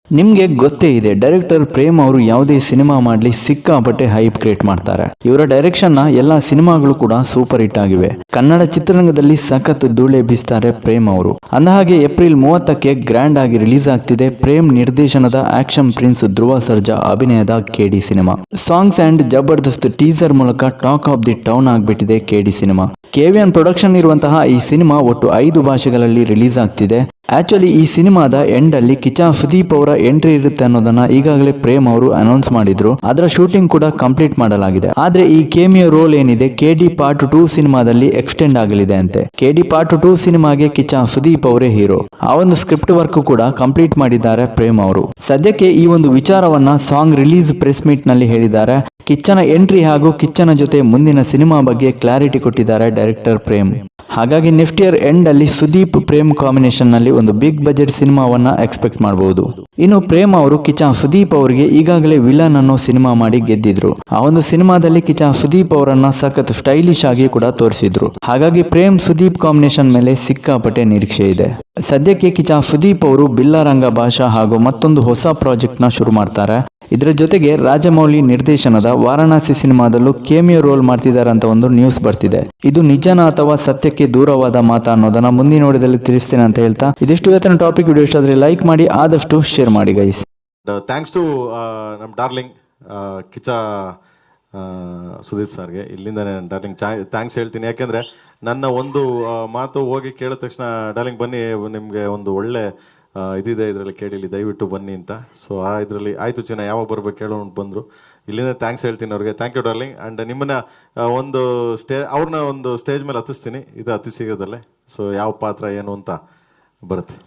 ನಿಮ್ಗೆ ಗೊತ್ತೇ ಇದೆ, ಡೈರೆಕ್ಟರ್ ಪ್ರೇಮ್ ಅವರು ಯಾವುದೇ ಸಿನಿಮಾ ಮಾಡಲಿ ಸಿಕ್ಕಾಪಟ್ಟೆ ಹೈಪ್ ಕ್ರಿಯೇಟ್ ಮಾಡ್ತಾರೆ. ಇವರ ಡೈರೆಕ್ಷನ್ ನ ಎಲ್ಲಾ ಸಿನಿಮಾಗಳು ಕೂಡ ಸೂಪರ್ ಹಿಟ್ ಆಗಿವೆ. ಕನ್ನಡ ಚಿತ್ರರಂಗದಲ್ಲಿ ಸಖತ್ ಧೂಳೆ ಬೀಸ್ತಾರೆ ಪ್ರೇಮ್ ಅವರು. ಅಂದಹಾಗೆ ಏಪ್ರಿಲ್ 30ಕ್ಕೆ ಗ್ರ್ಯಾಂಡ್ ಆಗಿ ರಿಲೀಸ್ ಆಗ್ತಿದೆ ಪ್ರೇಮ್ ನಿರ್ದೇಶನದ ಆಕ್ಷನ್ ಪ್ರಿನ್ಸ್ ಧ್ರುವ ಸರ್ಜಾ ಅಭಿನಯದ ಕೆಡಿ ಸಿನಿಮಾ. ಸಾಂಗ್ಸ್ ಅಂಡ್ ಜಬರ್ದಸ್ತ್ ಟೀಸರ್ ಮೂಲಕ ಟಾಕ್ ಆಫ್ ದಿ ಟೌನ್ ಆಗ್ಬಿಟ್ಟಿದೆ ಕೆಡಿ ಸಿನಿಮಾ. ಕೆವಿಎನ್ ಪ್ರೊಡಕ್ಷನ್ ಇರುವಂತಹ ಈ ಸಿನಿಮಾ ಒಟ್ಟು 5 ಭಾಷೆಗಳಲ್ಲಿ ರಿಲೀಸ್ ಆಗ್ತಿದೆ. ಆಕ್ಚುಲಿ ಈ ಸಿನಿಮಾದ ಎಂಡ್ ಅಲ್ಲಿ ಕಿಚ್ಚ ಸುದೀಪ್ ಅವರ ಎಂಟ್ರಿ ಇರುತ್ತೆ ಅನ್ನೋದನ್ನ ಈಗಾಗಲೇ ಪ್ರೇಮ್ ಅವರು ಅನೌನ್ಸ್ ಮಾಡಿದ್ರು. ಅದರ ಶೂಟಿಂಗ್ ಕೂಡ ಕಂಪ್ಲೀಟ್ ಮಾಡಲಾಗಿದೆ. ಆದ್ರೆ ಈ ಕೇಮಿಯೋ ರೋಲ್ ಏನಿದೆ ಕೆಡಿ ಪಾರ್ಟ್ 2 ಸಿನಿಮಾದಲ್ಲಿ ಎಕ್ಸ್ಟೆಂಡ್ ಆಗಲಿದೆ ಅಂತೆ. ಕೆಡಿ ಪಾರ್ಟ್ 2 ಸಿನಿಮಾಗೆ ಕಿಚ್ಚ ಸುದೀಪ್ ಅವರೇ ಹೀರೋ. ಆ ಒಂದು ಸ್ಕ್ರಿಪ್ಟ್ ವರ್ಕ್ ಕೂಡ ಕಂಪ್ಲೀಟ್ ಮಾಡಿದ್ದಾರೆ ಪ್ರೇಮ್ ಅವರು. ಸದ್ಯಕ್ಕೆ ಈ ಒಂದು ವಿಚಾರವನ್ನ ಸಾಂಗ್ ರಿಲೀಸ್ ಪ್ರೆಸ್ ಮೀಟ್ ನಲ್ಲಿ ಹೇಳಿದ್ದಾರೆ. ಕಿಚ್ಚನ ಎಂಟ್ರಿ ಹಾಗೂ ಕಿಚ್ಚನ ಜೊತೆ ಮುಂದಿನ ಸಿನಿಮಾ ಬಗ್ಗೆ ಕ್ಲಾರಿಟಿ ಕೊಟ್ಟಿದ್ದಾರೆ ಡೈರೆಕ್ಟರ್ ಪ್ರೇಮ್. ಹಾಗಾಗಿ ನೆಕ್ಸ್ಟ್ ಇಯರ್ ಎಂಡ್ ಅಲ್ಲಿ ಸುದೀಪ್ ಪ್ರೇಮ್ ಕಾಂಬಿನೇಷನ್ ನಲ್ಲಿ ಒಂದು ಬಿಗ್ ಬಜೆಟ್ ಸಿನಿಮಾವನ್ನ ಎಕ್ಸ್ಪೆಕ್ಟ್ ಮಾಡಬಹುದು. ಇನ್ನು ಪ್ರೇಮ್ ಅವರು ಕಿಚ್ಚ ಸುದೀಪ್ ಅವರಿಗೆ ಈಗಾಗಲೇ ವಿಲನ್ ಅನ್ನೋ ಸಿನಿಮಾ ಮಾಡಿ ಗೆದ್ದಿದ್ರು. ಆ ಒಂದು ಸಿನಿಮಾದಲ್ಲಿ ಕಿಚ್ಚ ಸುದೀಪ್ ಅವರನ್ನ ಸಖತ್ ಸ್ಟೈಲಿಶ್ ಆಗಿ ಕೂಡ ತೋರಿಸಿದ್ರು. ಹಾಗಾಗಿ ಪ್ರೇಮ್ ಸುದೀಪ್ ಕಾಂಬಿನೇಷನ್ ಮೇಲೆ ಸಿಕ್ಕಾಪಟ್ಟೆ ನಿರೀಕ್ಷೆ ಇದೆ. ಸದ್ಯಕ್ಕೆ ಕಿಚ್ಚ ಸುದೀಪ್ ಅವರು ಬಿಲ್ಲಾರಂಗ ಭಾಷಾ ಹಾಗೂ ಮತ್ತೊಂದು ಹೊಸ ಪ್ರಾಜೆಕ್ಟ್ ನ ಶುರು ಮಾಡ್ತಾರೆ. ಇದರ ಜೊತೆಗೆ ರಾಜಮೌಳಿ ನಿರ್ದೇಶನದ ವಾರಣಾಸಿ ಸಿನಿಮಾದಲ್ಲೂ ಕೇಮಿಯೋ ರೋಲ್ ಮಾಡ್ತಿದ್ದಾರೆ ಅಂತ ಒಂದು ನ್ಯೂಸ್ ಬರ್ತಿದೆ. ಇದು ನಿಜನಾ ಅಥವಾ ಸತ್ಯಕ್ಕೆ ದೂರವಾದ ಮಾತಾ ಅನ್ನೋದನ್ನ ಮುಂದಿನ ನೋಡಿದಲ್ಲಿ ತಿಳಿಸ್ತೇನೆ ಅಂತ ಹೇಳ್ತಾ, ಇದಿಷ್ಟು ಇವತ್ತಿನ ಟಾಪಿಕ್. ವಿಡಿಯೋ ಇಷ್ಟ ಆದ್ರೆ ಲೈಕ್ ಮಾಡಿ, ಆದಷ್ಟು ಶೇರ್ ಮಾಡಿ ಗೈಸ್. ಥ್ಯಾಂಕ್ಸ್ ಟು ನಮ್ಮ ಡಾರ್ಲಿಂಗ್ ಕಿಚ್ಚ ಸುದೀಪ್ ಸರ್ಗೆ ಇಲ್ಲಿಂದ ಡಾರ್ಲಿಂಗ್ ಥ್ಯಾಂಕ್ಸ್ ಹೇಳ್ತೀನಿ. ಯಾಕೆಂದ್ರೆ ನನ್ನ ಒಂದು ಮಾತು ಹೋಗಿ ಕೇಳಿದ ತಕ್ಷಣ ಡಾರ್ಲಿಂಗ್ ಬನ್ನಿ, ನಿಮಗೆ ಒಂದು ಒಳ್ಳೆ ಇದಿದೆ ಇದರಲ್ಲಿ ಕೇಳಿಲಿ, ದಯವಿಟ್ಟು ಬನ್ನಿ ಅಂತ. ಸೊ ಇದರಲ್ಲಿ ಆಯ್ತು ಚಿನ್ನ, ಯಾವಾಗ ಬರ್ಬೇಕು ಹೇಳೋ ಬಂದರು. ಇಲ್ಲಿಂದ ಥ್ಯಾಂಕ್ಸ್ ಹೇಳ್ತೀನಿ ಅವ್ರಿಗೆ. Thank you darling. ಆ್ಯಂಡ್ ನಿಮ್ಮನ್ನ ಒಂದು ಅವ್ರನ್ನ ಒಂದು ಸ್ಟೇಜ್ ಮೇಲೆ ಹತ್ತಿಸ್ತೀನಿ. ಇದು ಹತ್ತಿ ಸಿಗೋದಲ್ಲೇ. ಸೊ ಯಾವ ಪಾತ್ರ ಏನು ಅಂತ ಬರುತ್ತೆ.